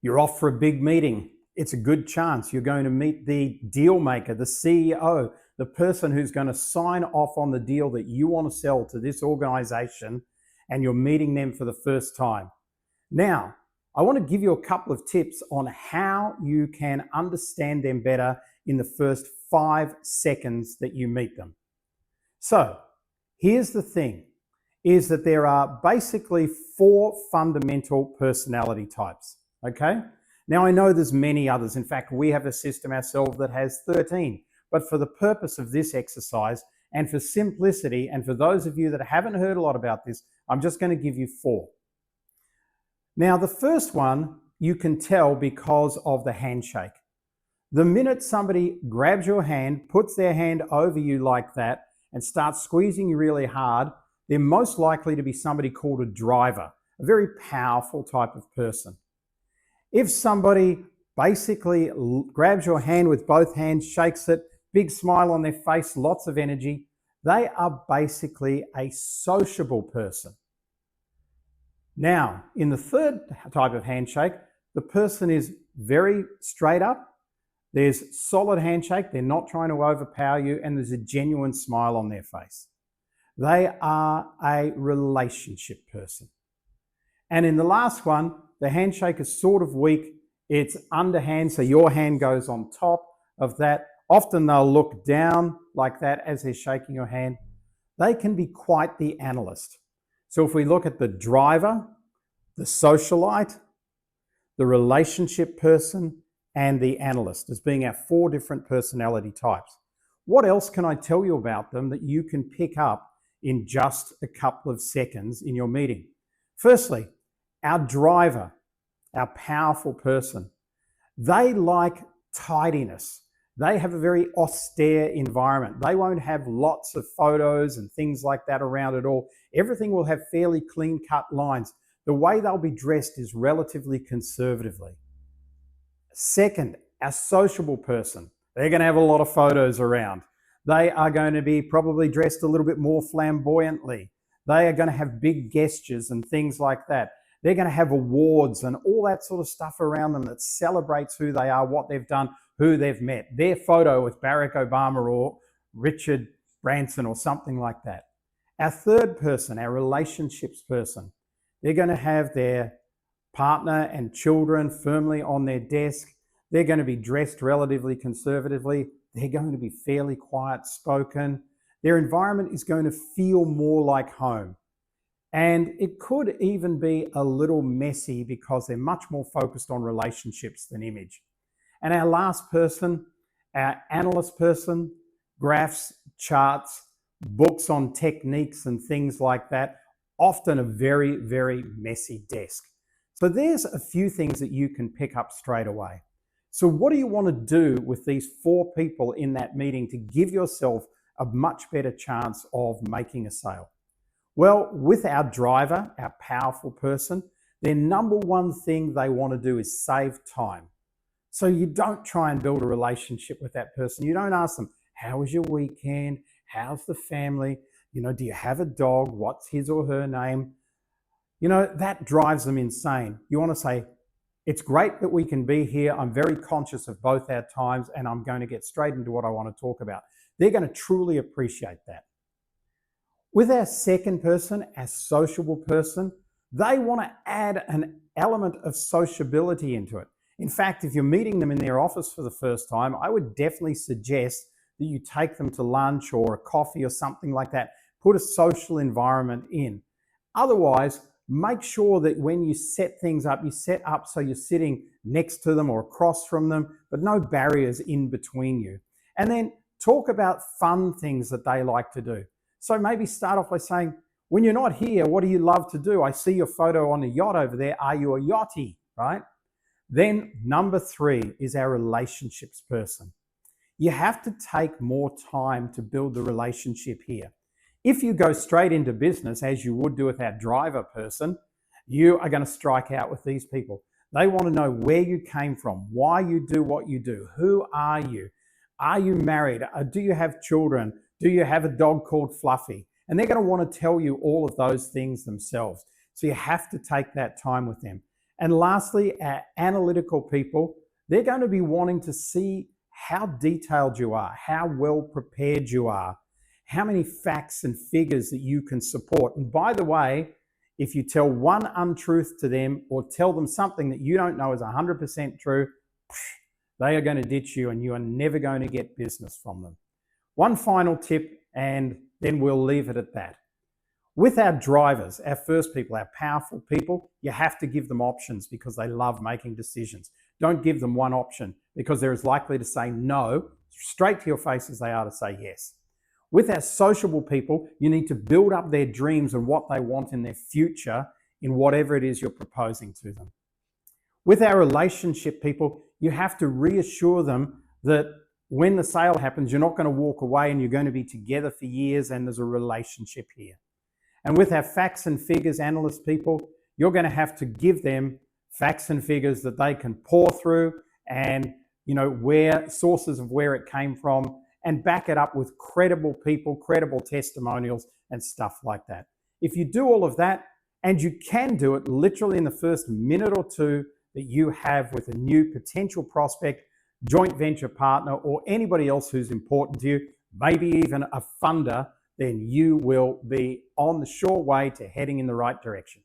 You're off for a big meeting. It's a good chance you're going to meet the deal maker, the CEO, the person who's going to sign off on the deal that you want to sell to this organization, and you're meeting them for the first time. Now, I want to give you a couple of tips on how you can understand them better in the first 5 seconds that you meet them. So, here's the thing, is that there are basically 4 fundamental personality types, okay? Now, I know there's many others. In fact, we have a system ourselves that has 13. But for the purpose of this exercise and for simplicity, and for those of you that haven't heard a lot about this, I'm just going to give you 4. Now, the first one you can tell because of the handshake. The minute somebody grabs your hand, puts their hand over you like that, and starts squeezing you really hard, they're most likely to be somebody called a driver, a very powerful type of person. If somebody basically grabs your hand with both hands, shakes it, big smile on their face, lots of energy, they are basically a sociable person. Now, in the third type of handshake, the person is very straight up. There's solid handshake. They're not trying to overpower you, and there's a genuine smile on their face. They are a relationship person. And in the last one, the handshake is sort of weak. It's underhand, so your hand goes on top of that. Often they'll look down like that as they're shaking your hand. They can be quite the analyst. So if we look at the driver, the socialite, the relationship person, and the analyst as being our 4 different personality types. What else can I tell you about them that you can pick up in just a couple of seconds in your meeting? Firstly, our driver, our powerful person, they like tidiness. They have a very austere environment. They won't have lots of photos and things like that around at all. Everything will have fairly clean-cut lines. The way they'll be dressed is relatively conservatively. Second, our sociable person. They're going to have a lot of photos around. They are going to be probably dressed a little bit more flamboyantly. They are going to have big gestures and things like that. They're going to have awards and all that sort of stuff around them that celebrates who they are, what they've done, who they've met. Their photo with Barack Obama or Richard Branson or something like that. Our third person, our relationships person, they're going to have their partner and children firmly on their desk. They're going to be dressed relatively conservatively. They're going to be fairly quiet spoken. Their environment is going to feel more like home. And it could even be a little messy because they're much more focused on relationships than image. And our last person, our analyst person, graphs, charts, books on techniques and things like that, often a very, very messy desk. So there's a few things that you can pick up straight away. So what do you want to do with these 4 people in that meeting to give yourself a much better chance of making a sale? Well, with our driver, our powerful person, their number one thing they want to do is save time. So you don't try and build a relationship with that person. You don't ask them, how was your weekend? How's the family? Do you have a dog? What's his or her name? That drives them insane. You want to say, it's great that we can be here. I'm very conscious of both our times, and I'm going to get straight into what I want to talk about. They're going to truly appreciate that. With our second person, our sociable person, they want to add an element of sociability into it. In fact, if you're meeting them in their office for the first time, I would definitely suggest that you take them to lunch or a coffee or something like that. Put a social environment in. Otherwise, make sure that when you set things up, you set up so you're sitting next to them or across from them, but no barriers in between you. And then talk about fun things that they like to do. So maybe start off by saying, when you're not here, what do you love to do? I see your photo on a yacht over there. Are you a yachty, right? Then number 3 is our relationships person. You have to take more time to build the relationship here. If you go straight into business, as you would do with our driver person, you are going to strike out with these people. They want to know where you came from, why you do what you do, who are you? Are you married? Do you have children? Do you have a dog called Fluffy? And they're going to want to tell you all of those things themselves. So you have to take that time with them. And lastly, our analytical people, they're going to be wanting to see how detailed you are, how well prepared you are, how many facts and figures that you can support. And by the way, if you tell one untruth to them or tell them something that you don't know is 100% true, they are going to ditch you and you are never going to get business from them. One final tip, and then we'll leave it at that. With our drivers, our first people, our powerful people, you have to give them options because they love making decisions. Don't give them one option because they're as likely to say no straight to your face as they are to say yes. With our sociable people, you need to build up their dreams and what they want in their future in whatever it is you're proposing to them. With our relationship people, you have to reassure them that when the sale happens, you're not going to walk away and you're going to be together for years and there's a relationship here. And with our facts and figures analyst people, you're going to have to give them facts and figures that they can pour through and, where sources of where it came from, and back it up with credible people, credible testimonials and stuff like that. If you do all of that, and you can do it literally in the first minute or two that you have with a new potential prospect, joint venture partner, or anybody else who's important to you, maybe even a funder, then you will be on the sure way to heading in the right direction.